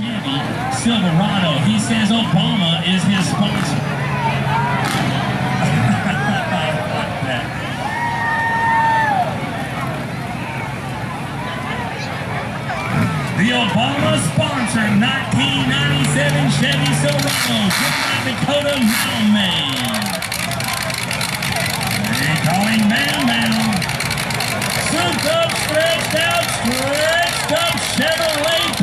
Chevy Silverado. He says Obama is his sponsor. The Obama sponsor 1997 Chevy Silverado, driven by Dakota Mailman. They call him Mailman. Souped up, stretched out Chevrolet